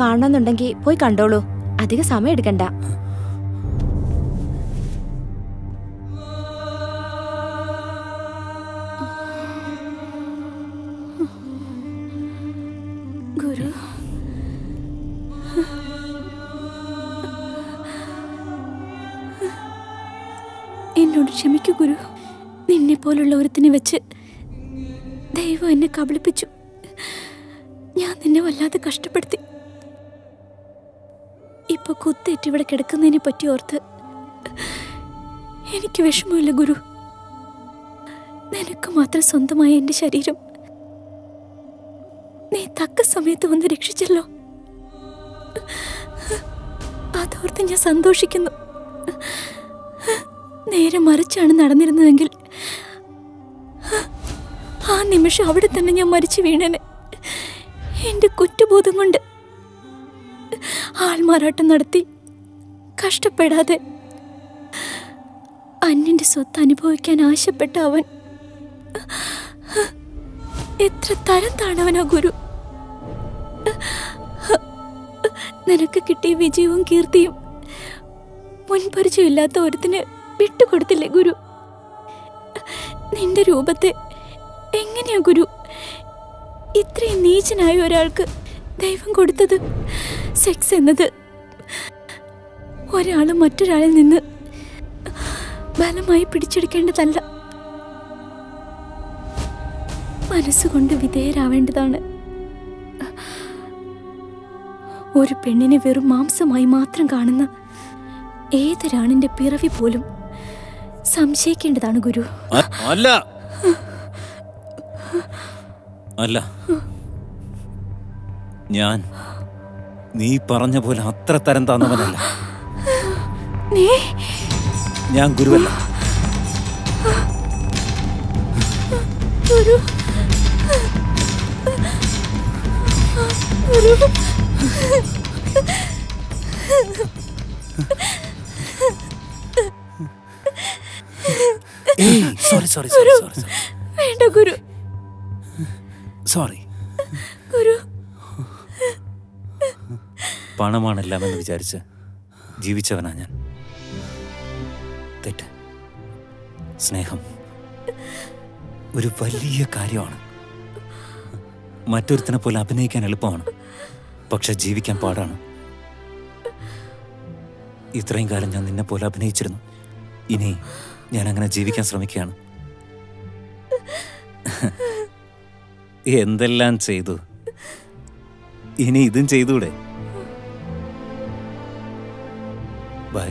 കാണണമെന്നുണ്ടെങ്കിൽ പോയി കണ്ടോളൂ. അധികം സമയം എടുക്കണ്ട. ഗുരു, എന്നോട് ക്ഷമിക്കൂ ഗുരു. നിന്നെ പോലുള്ള ഒരുത്തിനെ വെച്ച് ദൈവം എന്നെ കബളിപ്പിച്ചു. ഞാൻ നിന്നെ വല്ലാതെ കഷ്ടപ്പെടുത്തി. ഇപ്പൊ കുത്തേറ്റ് ഇവിടെ കിടക്കുന്നതിനെ പറ്റി ഓർത്ത് എനിക്ക് വിഷമമില്ല ഗുരു. നിനക്ക് മാത്രം സ്വന്തമായ എന്റെ ശരീരം നീ തക്ക സമയത്ത് വന്ന് രക്ഷിച്ചല്ലോ. അതോർത്ത് ഞാൻ സന്തോഷിക്കുന്നു. നേരെ മറിച്ചാണ് നടന്നിരുന്നതെങ്കിൽ ആ നിമിഷം അവിടെ തന്നെ ഞാൻ മരിച്ചു വീണേനെ. എന്റെ കുറ്റബോധം കൊണ്ട് ആൾമാറാട്ടം നടത്തി കഷ്ടപ്പെടാതെ അന്യന്റെ സ്വത്ത് അനുഭവിക്കാൻ ആശപ്പെട്ട അവൻ എത്ര തരം താണവനാ ഗുരു. നിനക്ക് കിട്ടിയ വിജയവും കീർത്തിയും മുൻപരിചയമില്ലാത്ത ഒരുത്തിന് വിട്ടുകൊടുത്തില്ലേ ഗുരു? നിന്റെ രൂപത്തെ എങ്ങനെയാ ഗുരു ഇത്രയും നീചനായ ഒരാൾക്ക് ദൈവം കൊടുത്തത്? സെക്സ് എന്നത് ഒരാൾ മറ്റൊരാളിൽ നിന്ന് ബലമായി പിടിച്ചെടുക്കേണ്ടതല്ല, മനസ്സുകൊണ്ട് വിധേയരാവേണ്ടതാണ്. ഒരു പെണ്ണിനെ വെറും മാംസമായി മാത്രം കാണുന്ന ഏതൊരാണിന്റെ പിറവി പോലും സംശയിക്കേണ്ടതാണ് ഗുരു. അല്ല അല്ല, ഞാൻ നീ പറഞ്ഞ പോലെ അത്ര തരം താന്നവനല്ല. ഞാൻ ഗുരുവല്ല. ഗുരു, ഗുരു. സോറി വേണ്ട ഗുരു. സോറി ഗുരു. പണമാണെല്ലാം എന്ന് വിചാരിച്ച് ജീവിച്ചവനാ ഞാൻ. തെറ്റ്. സ്നേഹം ഒരു വലിയ കാര്യമാണ്. മറ്റൊരുത്തിനെ പോലെ അഭിനയിക്കാൻ എളുപ്പമാണ്, പക്ഷെ ജീവിക്കാൻ പാടാണ്. ഇത്രയും കാലം ഞാൻ നിന്നെ പോലെ അഭിനയിച്ചിരുന്നു. ഇനി ഞാൻ അങ്ങനെ ജീവിക്കാൻ ശ്രമിക്കുകയാണ്. എന്തെല്ലാം ചെയ്തു, ഇനി ഇതും ചെയ്തൂടെ? ബൈ.